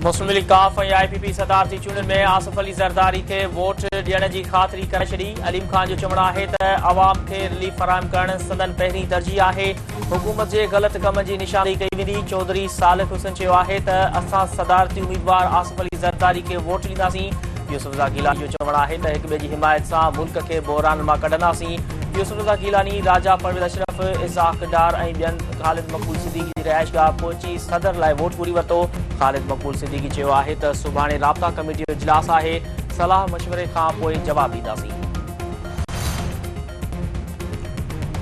मुस्लिम league काफ ऐं IPP सदारती चूंडुनि में आसिफ अली ज़रदारी खे वोट ॾियण जी ख़ातिरी करे छॾी। अलीम ख़ान जो चवणु आहे त अवाम खे रिलीफ फराहम करणु संदन पहिरीं तरजीह आहे। हुकूमत जे ग़लति कम जी निशानी कई वेंदी। चौधरी सालिक हुसैन चयो आहे त असां सदारती उम्मीदवार आसिफ अली ज़रदारी खे वोट ॾींदासीं। यूसुफ रज़ा गीलानी जो चवणु आहे त हिक ॿिए जी हिमायत सां मुल्क खे बहरान मां कढंदासीं। यूसुफ रज़ा गीलानी राजा परवेज़ अशरफ इसाक डार ऐं ॿियनि ख़ालिद मक़बूल सिद्दीकी जी रिहाइशगाह पहुची सदर लाइ वोट घुरी वरितो। ख़ालिद मक़बूल सिद्दीकी चयो आहे त सुभाणे राब्ता कमेटी जो इजलास आहे, सलाह मशवरे खां पोइ जवाब ॾींदासीं।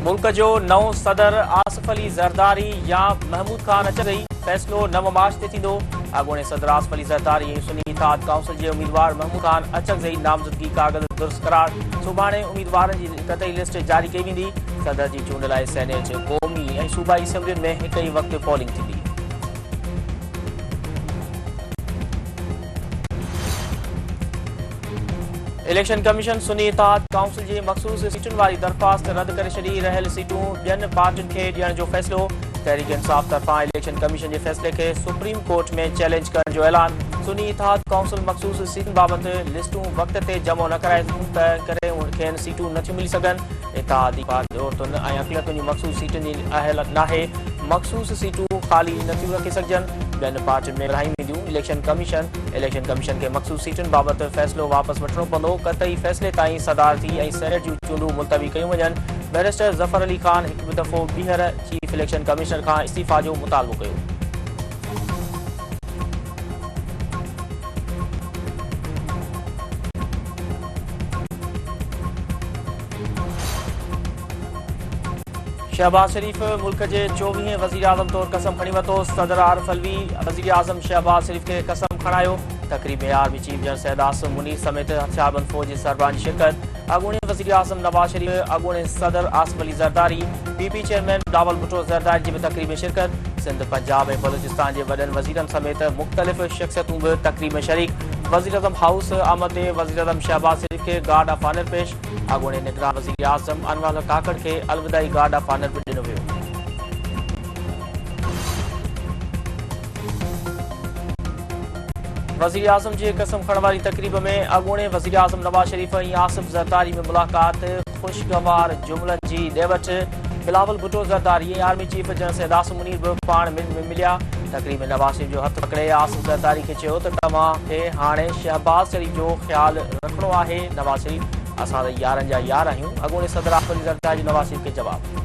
मुल्क जो नओं सदर आसिफ अली ज़रदारी या महमूद खान अचगई फ़ैसिलो 9 मार्च ते थींदो। अॻूणे सदर आसिफ अली ज़रदारी ऐं सुन्नी इत्तेहाद काउंसिल जे उम्मीदवार महमूद खान अचगई नामज़दगी काग़ज़ दुरुस्त करार। सुभाणे उम्मीदवारनि जी क़तई लिस्ट जारी कई वेंदी। सदर जी चूंड लाइ सेनेट क़ौमी ऐं सूबाई असैम्बलियुनि में हिक ई वक़्तु पोलिंग थींदी। इलेक्शन कमीशन सुन्नी इत्तेहाद काउंसिल जी मख़सूस सीटुनि वारी दरख़्वास्त रद्द करे छॾी। रहियल सीटूं ॿियनि पार्टियुनि खे ॾियण जो फ़ैसिलो। तहरीक इंसाफ़ तरफ़ां इलेक्शन कमीशन जे फ़ैसिले खे सुप्रीम कोर्ट में चैलेंज करण जो ऐलान। सुन्नी इत्तेहाद काउंसिल मख़सूस सीटुनि बाबति लिस्टूं वक़्त ते जमो न कराइनि त करे खेनि सीटूं नथियूं मिली सघनि। इत्तेहादी औरतुनि ऐं अक़लियतुनि जी मख़सूस सीटुनि जी अहल नाहे। मख़सूस सीटूं ख़ाली नथियूं रखी सघजनि। ॿियनि पार्टियुनि में विरहाई वेंदियूं। इलेक्शन कमीशन खे मख़सूस सीटुनि बाबति फ़ैसिलो वापसि वठिणो पवंदो। क़तई फ़ैसिले ताईं सदारती ऐं सेनेट जूं चूंडूं मुलतवी कयूं वञनि। बैरिस्टर ज़फ़र अली ख़ान हिकु दफ़ो ॿीहर चीफ इलेक्शन कमिश्नर खां इस्तीफ़ा जो मुतालबो कयो। शहबाज शरीफ मुल्क जे 24हें वज़ीर आज़म तौर कसम खणी वरितो। सदर आरिफ अलवी वज़ीर आज़म शहबाज शरीफ खे कसम खणायो। तक़रीब में army chief general Syed Asim Munir समेत हथियारबंद फ़ौज जे सरबराहनि जी शिरकत। अॻूणे वज़ीर आज़म नवाज़ शरीफ, अॻूणे सदर आसिफ अली ज़रदारी, PP चेयरमैन बिलावल भुट्टो ज़रदारी जी बि तक़रीब में शिरकत। सिंध, पंजाब ऐं बलूचिस्तान जे वॾनि वज़ीरनि समेत मुख़्तलिफ़ शख़्सियतूं बि तक़रीब में शरीक। वज़ीर आज़म हाउस आमद ते वज़ीर आज़म शहबाज शरीफ खे गार्ड ऑफ ऑनर पेश। अॻूणे निगरान वज़ीर आज़म अनवर काकड़ खे अलविदाई गार्ड ऑफ ऑनर बि ॾिनो वियो। वज़ीर आज़म जे कसम खणण वारी तक़रीब में अॻूणे वज़ीर आज़म नवाज़ शरीफ ऐं आसिफ ज़रदारी में मुलाक़ात, ख़ुशगवार जुमलनि जी ॾेवट। बिलावल भुट्टो ज़रदारी ऐं army chief general Syed Asim Munir बि पाण में मिलिया। तक़रीब में नवाज़ शरीफ जो हथ पकड़े आसिफ ज़रदारी खे चयो त तव्हांखे हाणे शहबाज शरीफ जो ख़्यालु रखिणो आहे। नवाज़ शरीफ, असां त यारनि जा यार आहियूं। अॻूणे सदर आसिफ अली ज़रदारी जो नवाज़ शरीफ खे जवाबु।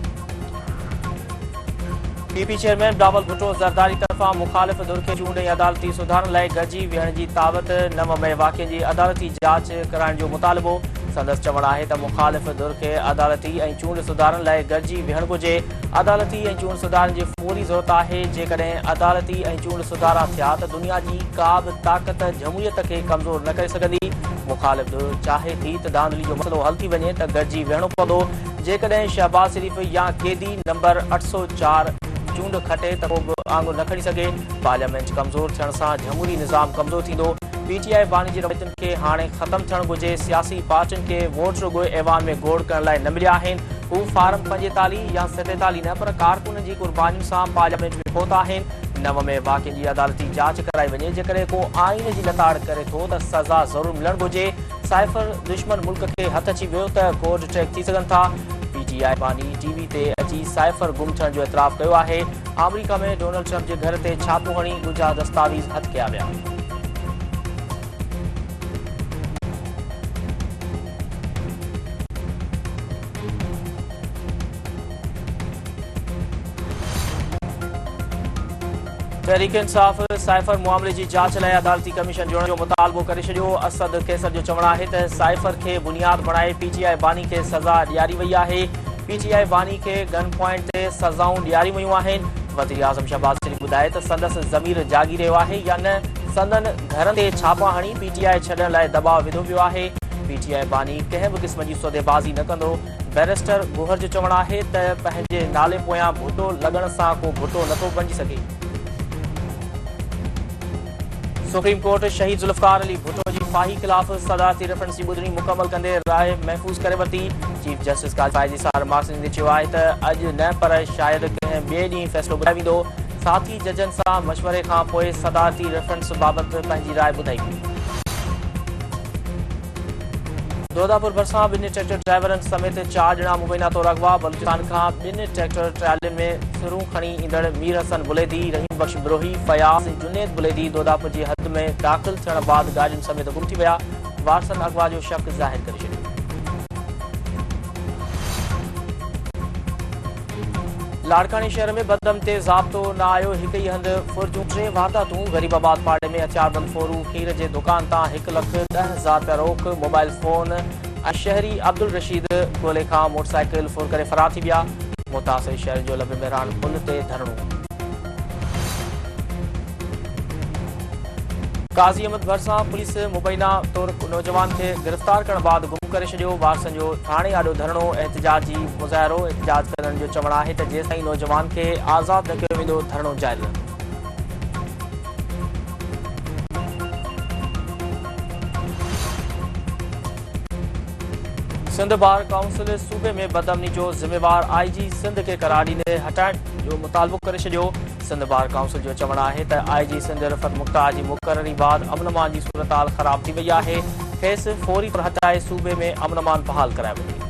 PP चेयरमैन बिलावल भुट्टो ज़रदारी तरफ़ां मुख़ालिफ़ धुर खे चूंड ऐं अदालती सुधारण लाइ गॾिजी वेहण जी दावत। 9 मई वाक़िए जी अदालती जांच कराइण जो मुतालिबो। संदसि चवणु आहे त मुख़ालिफ़ धुर खे अदालती ऐं चूंड सुधारण लाइ गॾिजी वेहणु घुरिजे। अदालती ऐं चूंड सुधारण जी फौरी ज़रूरत आहे। जेकॾहिं अदालती ऐं चूंड सुधारा थिया त दुनिया जी का बि ताक़त जमहूरियत खे कमज़ोर न करे सघंदी। मुख़ालिफ़ धुर चाहे थी त धांधली जो मसइलो हल थी वञे त गॾिजी वेहणो पवंदो। जेकॾहिं शहबाज शरीफ या कैदी नंबर 804 चूंड खटे त को बि आङुर न खणी सघे। पार्लियामेंट कमज़ोर थियण सां जमहूरी निज़ाम कमज़ोर थींदो। PTI बानी जी रवायतुनि खे हाणे ख़तमु थियणु घुरिजे। सियासी पार्टियुनि खे वोट रुॻो ऐवान में गोड़ करण लाइ न मिलिया आहिनि। हू फार्म 45 या 47 न पर कारकुननि जी कुर्बानियुनि सां पार्लियामेंट में पहुता आहिनि। 9 में वाक़िए जी अदालती जांच कराई वञे। जेकॾहिं को आइन जी लताड़ करे थो त सज़ा ज़रूरु मिलणु घुरिजे। साइफ़र दुश्मन मुल्क खे हथ अची वियो त कोर्ट ट्रैक थी सघनि था। PTI बानी TV ते अची साइफ़र गुम थियण जो एतिराफ़ कयो आहे। अमेरिका में डोनाल्ड ट्रंप जे घर ते छापो हणी ॻुझा दस्तावेज़ हथ कया विया। तहरीक इंसाफ़ साइफ़र मामले जी जांच लाइ अदालती कमीशन जोड़ण जो मुतालबो करे छॾियो। असद कैसर जो चवणु आहे त साइफ़र खे बुनियाद बणाए PTI बानी खे सज़ा ॾियारी वई आहे। PTI बानी खे गन पॉइंट ते सज़ाऊं ॾियारी वयूं आहिनि। वज़ीर आज़म शहबाज शरीफ ॿुधाए त संदसि ज़मीर जागी रहियो आहे या न। संदन घरनि ते छापा हणी PTI छॾण लाइ दबाव विधो पियो आहे। PTI बानी कंहिं बि क़िस्म जी सौदेबाज़ी न कंदो। बैरिस्टर गुहर जो चवणु आहे त पंहिंजे नाले पोयां भुट्टो लॻण सां को भुट्टो नथो बणिजी सघे। सुप्रीम कोर्ट शहीद ज़ुल्फ़िकार अली भुट्टो जी फाही ख़िलाफ़ सदारती रेफरेंस जी ॿुधणी मुकमल कंदे राय महफ़ूज़ करे वरिती। चीफ जस्टिस काज़ी सार मार्क्सनी चयो आहे त अॼु न पर शायदि कंहिं ॿिए ॾींहुं फ़ैसिलो ॿुधाए वेंदो। साथी जजन सां मशवरे खां पोइ सदारती रेफरेंस बाबति पंहिंजी राय ॿुधाई। दोदापुर भरिसां ॿिनि ट्रैक्टर ड्राइवरनि समेत 4 ॼणा मुबैना तौरु अगवा। बलूचिस्तान खां 2 ट्रैक्टर ट्रालियुनि में सिरूं खणी ईंदड़ मीर हसन बुलेदी, रहीम बख्श बिरोही, फयाज़ जुनेद बुलेदी दोदापुर जी हद में दाख़िल थियण बाद गाॾियुनि समेत गुम थी विया। वारसनि अगवा जो शक ज़ाहिर करे छॾियो। लाड़कानी शहर में बदम ते ज़ाब्तो न आयो। हिक ई हंधि फुर्जूं 3 वारदातूं। गरीबाबाद पाड़े में हथियारबंद फोरू खीर जे दुकान तां 1,10,000 रुपया रोक, मोबाइल फोन ऐं शहरी अब्दुल रशीद ॻोल्हे खां मोटरसाइकिल फुर करे फरार थी विया। मुतासिर शहर जो लबे बहरान पुल ते धरणो। काज़ी अहमद भरिसां पुलिस मुबैना तौरु नौजवान खे गिरफ़्तार करण बाद गुम करे छॾियो। वारसनि जो थाणे आॾो धरणो एहतिजाजी मुज़ाहिरो। एहतिजाज करण जो चवणु आहे त जेसिताईं नौजवान खे आज़ादु न कयो वेंदो धरणो जारी रहंदो। सिंध बार काउंसिल सूबे में बदअमनी जो ज़िम्मेवार IG सिंध खे करार ॾींदे हटाइण जो मुतालबो करे छॾियो। सिंध बार काउंसिल जो चवणु आहे त IG सिंध रफ़त मुख्तार जी मुक़ररी बाद अमन-अमान जी सूरत-हाल ख़राब थी वई आहे। खेसि फौरी तौरु हटाए सूबे में अमन-अमान बहाल करायो वञे।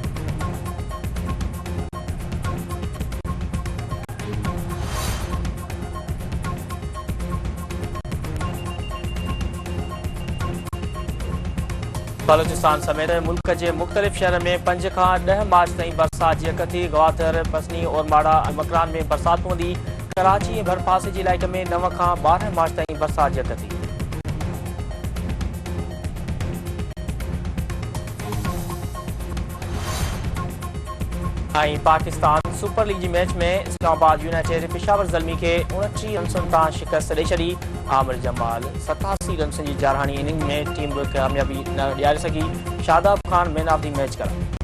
बलूचिस्तान समेत मुल्क के मुख़्तलिफ़ शहर में 5 खां 10 मार्च ताईं बरसात जी कथी। गवाथर, पसनी, ओरमाड़ा ऐं मकरान में बरसात पवंदी। कराची ऐं भरपासे जे इलाइक़े में 9 खां 12 मार्च ताईं बरसात जी कथी। पाकिस्तान सुपर लीग जी मैच में इस्लामाबाद यूनाइटेड पेशावर ज़ल्मी के 29 रनसुनि तां शिकस्त ॾेई छॾी। आमिर जमाल 87 रनसुनि जी जारहानी इनिंग में टीम कामयाबी न ॾियारे सघी। Shadab Khan man of the match करायो।